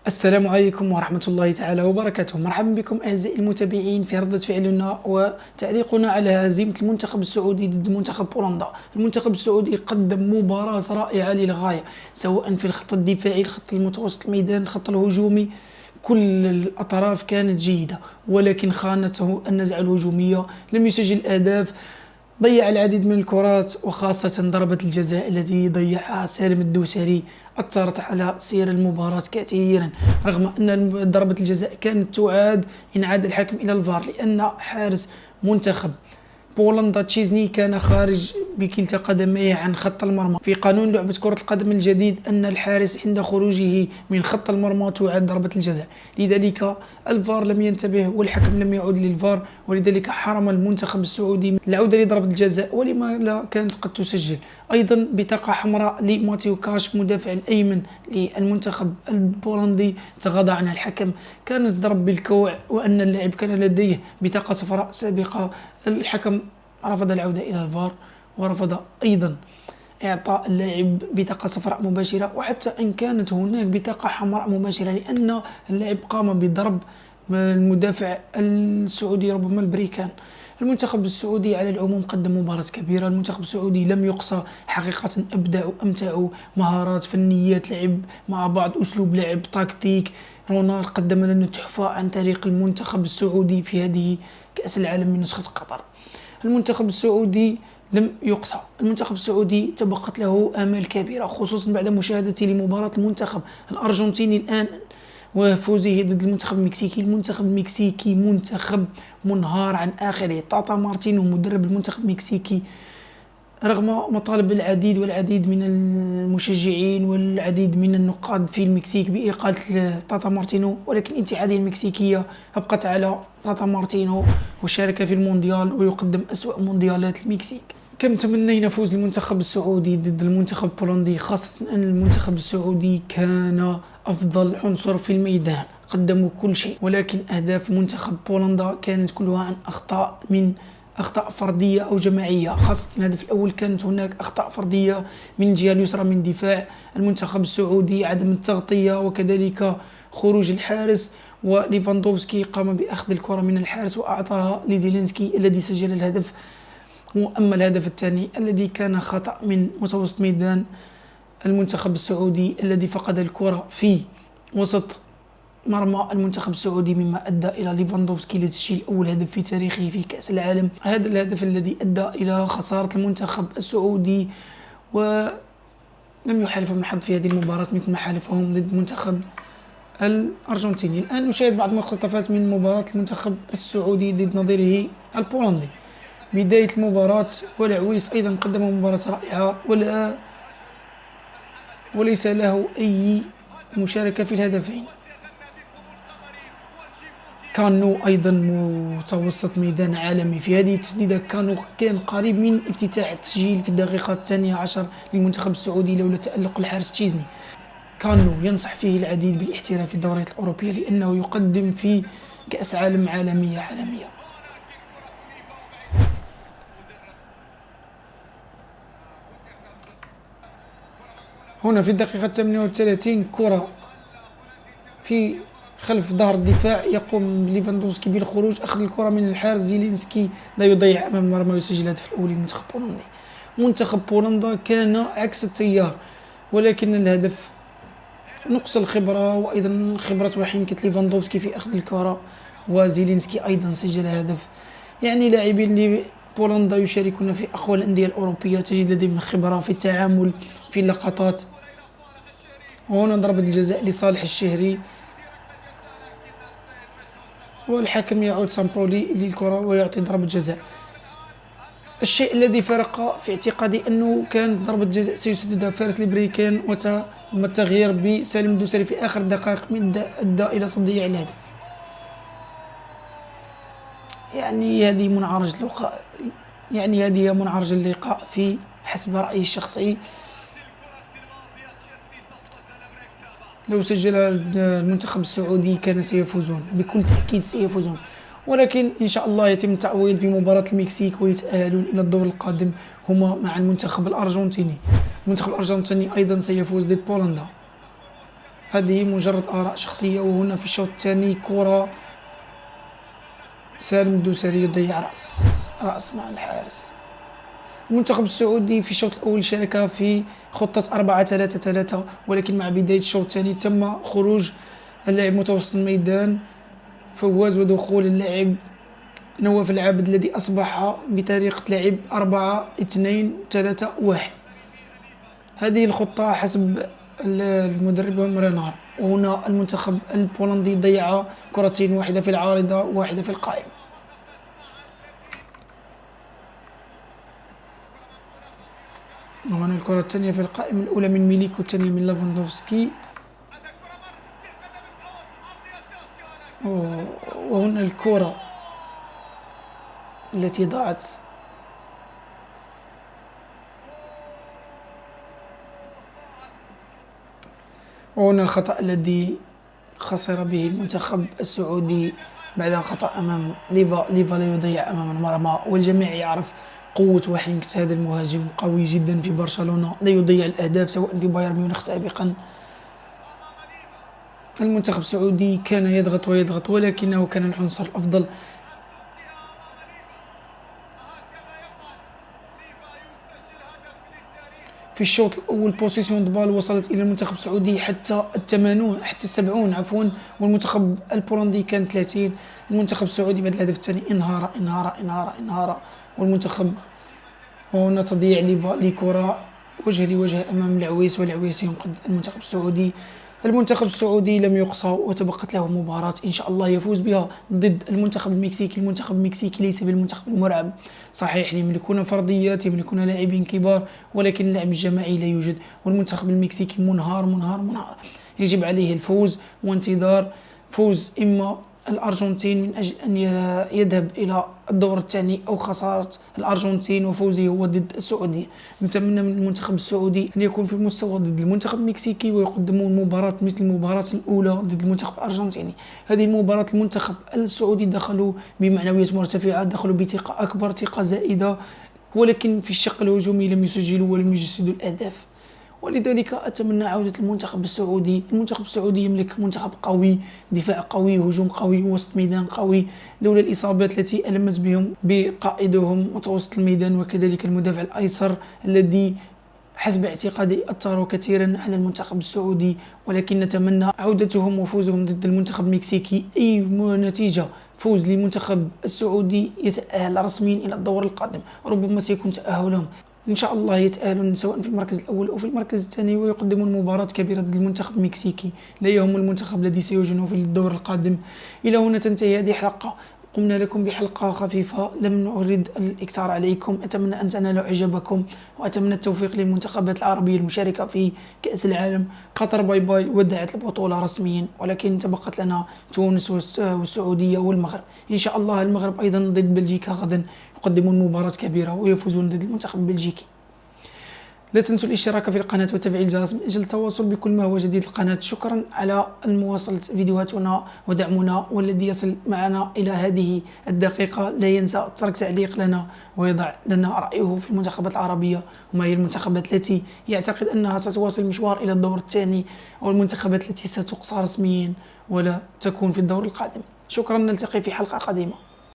السلام عليكم ورحمة الله تعالى وبركاته. مرحبا بكم أعزائي المتابعين في ردة فعلنا وتعليقنا على هزيمة المنتخب السعودي ضد منتخب بولندا. المنتخب السعودي قدم مباراة رائعة للغاية، سواء في الخط الدفاعي، الخط المتوسط الميدان، الخط الهجومي. كل الأطراف كانت جيدة، ولكن خانته النزعة الهجومية. لم يسجل أهداف، ضيع العديد من الكرات، وخاصة ضربة الجزاء التي ضيعها سالم الدوسري أثرت على سير المباراة كثيرا، رغم أن ضربة الجزاء كانت تعاد إن عاد الحكم إلى الفار، لأن حارس منتخب بولندا تشيزني كان خارج بكلتا قدميه عن خط المرمى. في قانون لعبة كرة القدم الجديد أن الحارس عند خروجه من خط المرمى تعاد ضربة الجزاء، لذلك الفار لم ينتبه والحكم لم يعود للفار، ولذلك حرم المنتخب السعودي من العودة لضربة الجزاء، ولما لا كانت قد تسجل. أيضا بطاقة حمراء لماتيو كاش مدافع الأيمن للمنتخب البولندي، تغاضى عنها الحكم، كانت ضرب بالكوع، وأن اللاعب كان لديه بطاقة صفراء سابقة. الحكم رفض العودة إلى الفار، ورفض أيضا إعطاء اللاعب بطاقة صفراء مباشرة، وحتى إن كانت هناك بطاقة حمراء مباشرة، لأن اللاعب قام بضرب المدافع السعودي ربما البريكان. المنتخب السعودي على العموم قدم مباراة كبيرة. المنتخب السعودي لم يقصى حقيقة، أبدعوا أمتعوا، مهارات، فنيات لعب مع بعض، أسلوب لعب، تكتيك. رونالد قدم لنا تحفة عن طريق المنتخب السعودي في هذه كأس العالم من نسخة قطر. المنتخب السعودي لم يقصى، المنتخب السعودي تبقت له آمال كبيرة، خصوصا بعد مشاهدتي لمباراة المنتخب الأرجنتيني الآن وفوزه ضد المنتخب المكسيكي. المنتخب المكسيكي منتخب منهار عن آخره. تاتا مارتينو مدرب المنتخب المكسيكي، رغم مطالب العديد والعديد من المشجعين والعديد من النقاد في المكسيك بإقالة تاتا مارتينو، ولكن الاتحادية المكسيكية أبقت على تاتا مارتينو، وشارك في المونديال ويقدم أسوأ مونديالات المكسيك. كم تمنينا فوز المنتخب السعودي ضد المنتخب البولندي، خاصة أن المنتخب السعودي كان أفضل عنصر في الميدان، قدموا كل شيء، ولكن أهداف منتخب بولندا كانت كلها عن أخطاء فردية أو جماعية. خاصة الهدف الأول كانت هناك أخطاء فردية من الجهة اليسرى من دفاع المنتخب السعودي، عدم التغطية، وكذلك خروج الحارس، وليفاندوفسكي قام بأخذ الكرة من الحارس وأعطاها لزيلينسكي الذي سجل الهدف. وأما الهدف الثاني الذي كان خطأ من متوسط ميدان المنتخب السعودي الذي فقد الكرة في وسط مرمى المنتخب السعودي، مما أدى إلى ليفاندوفسكي لتسجيل أول هدف في تاريخه في كأس العالم. هذا الهدف الذي أدى إلى خسارة المنتخب السعودي، ولم يحالفهم الحظ في هذه المباراة مثل ما حالفهم ضد المنتخب الأرجنتيني. الآن نشاهد بعض المقتطفات من مباراة المنتخب السعودي ضد نظيره البولندي. بداية المباراة والعويس أيضا قدم مباراة رائعة، وليس له أي مشاركة في الهدفين. كانو أيضا متوسط ميدان عالمي في هذه التسديدة، كان قريب من افتتاح التسجيل في الدقيقة 12 للمنتخب السعودي لولا تألق الحارس تشيزني. كانو ينصح فيه العديد بالاحتراف في الدوريات الأوروبية، لأنه يقدم في كأس عالم عالمية. هنا في الدقيقة 38 كرة في خلف ظهر الدفاع، يقوم ليفاندوفسكي بالخروج، أخذ الكرة من الحارس زيلينسكي، لا يضيع أمام المرمى ويسجل الهدف الأول للمنتخب البولندي. منتخب بولندا كان عكس التيار، ولكن الهدف نقص الخبرة، وأيضا خبرة وحنكة ليفاندوفسكي في أخذ الكرة، وزيلينسكي أيضا سجل هدف. يعني لاعبين بولندا يشاركون في أقوى الأندية الأوروبية، تجد لديهم الخبرة في التعامل في اللقطات. وهنا ضربة الجزاء لصالح الشهري، والحكم يعود سامبولي للكرة ويعطي ضربة جزاء. الشيء الذي فرق في اعتقادي أنه كان ضربة جزاء سيسددها فارس البريكان، وتم التغيير بسالم الدوسري في آخر الدقائق أدى إلى تضييع الهدف. يعني هذه منعرج اللقاء في حسب رأيي الشخصي. لو سجل المنتخب السعودي كان سيفوزون، بكل تأكيد سيفوزون، ولكن إن شاء الله يتم التعويض في مباراة المكسيك ويتأهلون إلى الدور القادم هما مع المنتخب الأرجنتيني. المنتخب الأرجنتيني أيضا سيفوز ضد بولندا. هذه مجرد آراء شخصية. وهنا في الشوط الثاني كرة سالم الدوسري يضيع رأس مع الحارس. المنتخب السعودي في الشوط الأول شارك في خطة 4-3-3، ولكن مع بداية الشوط الثاني تم خروج اللاعب متوسط الميدان فواز ودخول اللاعب نواف العابد الذي أصبح بطريقة لعب 4-2-3-1. هذه الخطة حسب المدرب رينار. وهنا المنتخب البولندي ضيع كرتين، واحدة في العارضة وواحدة في القائم. وهنا الكرة الثانية في القائم، الأولى من ميليك والثانية من لافاندوفسكي. وهنا الكرة التي ضاعت. وهنا الخطأ الذي خسر به المنتخب السعودي بعد خطأ أمام ليفا لا يضيع أمام المرمى. والجميع يعرف قوة وحنكة هذا المهاجم، قوي جدا في برشلونة، لا يضيع الأهداف سواء في بايرن ميونخ سابقا. المنتخب السعودي كان يضغط ويضغط، ولكنه كان العنصر الأفضل. في الشوط الأول بوسيسيون دبال وصلت إلى المنتخب السعودي حتى 70 عفوا، والمنتخب البولندي كان 30. المنتخب السعودي بعد الهدف الثاني انهار. والمنتخب هنا تضييع لكرة وجه لوجه أمام العويس، والعويس ينقذ المنتخب السعودي. المنتخب السعودي لم يقصى وتبقت له مباراة إن شاء الله يفوز بها ضد المنتخب المكسيكي. المنتخب المكسيكي ليس بالمنتخب المرعب، صحيح يملكون فرديات، يملكون لاعبين كبار، ولكن اللعب الجماعي لا يوجد. والمنتخب المكسيكي منهار. يجب عليه الفوز وانتظار فوز إما الأرجنتين من أجل أن يذهب إلى الدور الثاني، أو خسارة الأرجنتين وفوزه هو ضد السعودية. نتمنى من المنتخب السعودي أن يكون في المستوى ضد المنتخب المكسيكي، ويقدمون مباراة مثل المباراة الأولى ضد المنتخب الأرجنتيني. هذه المباراة المنتخب السعودي دخلوا بمعنويات مرتفعة، دخلوا بثقة أكبر، ثقة زائدة، ولكن في الشق الهجومي لم يسجلوا ولم يجسدوا الأهداف. ولذلك أتمنى عودة المنتخب السعودي. المنتخب السعودي يملك منتخب قوي، دفاع قوي، هجوم قوي، وسط ميدان قوي، لولا الإصابات التي ألمت بهم بقائدهم متوسط الميدان وكذلك المدافع الأيسر الذي حسب اعتقادي أثروا كثيرا على المنتخب السعودي. ولكن نتمنى عودتهم وفوزهم ضد المنتخب المكسيكي. أي نتيجة فوز للمنتخب السعودي يتأهل رسميا إلى الدور القادم، ربما سيكون تأهلهم إن شاء الله، يتأهلون سواء في المركز الأول أو في المركز الثاني، ويقدمون مباراة كبيرة ضد المنتخب المكسيكي. لا يهم المنتخب الذي سيواجهه في الدور القادم. إلى هنا تنتهي هذه الحلقة. قمنا لكم بحلقة خفيفة، لم نريد الإكثار عليكم. أتمنى أن تنالوا إعجابكم، وأتمنى التوفيق للمنتخبات العربية المشاركة في كأس العالم. قطر باي باي، ودعت البطولة رسميا، ولكن تبقت لنا تونس والسعودية والمغرب. إن شاء الله المغرب أيضا ضد بلجيكا غدا يقدمون مباراة كبيرة ويفوزون ضد المنتخب البلجيكي. لا تنسوا الاشتراك في القناة وتفعيل الجرس من أجل التواصل بكل ما هو جديد القناة. شكرا على مواصلة فيديوهاتنا ودعمنا، والذي يصل معنا إلى هذه الدقيقة لا ينسى ترك تعليق لنا ويضع لنا رأيه في المنتخبات العربية، وما هي المنتخبات التي يعتقد أنها ستواصل مشوار إلى الدور الثاني، والمنتخبات التي ستقصى رسميا ولا تكون في الدور القادم. شكرا، نلتقي في حلقة قادمة.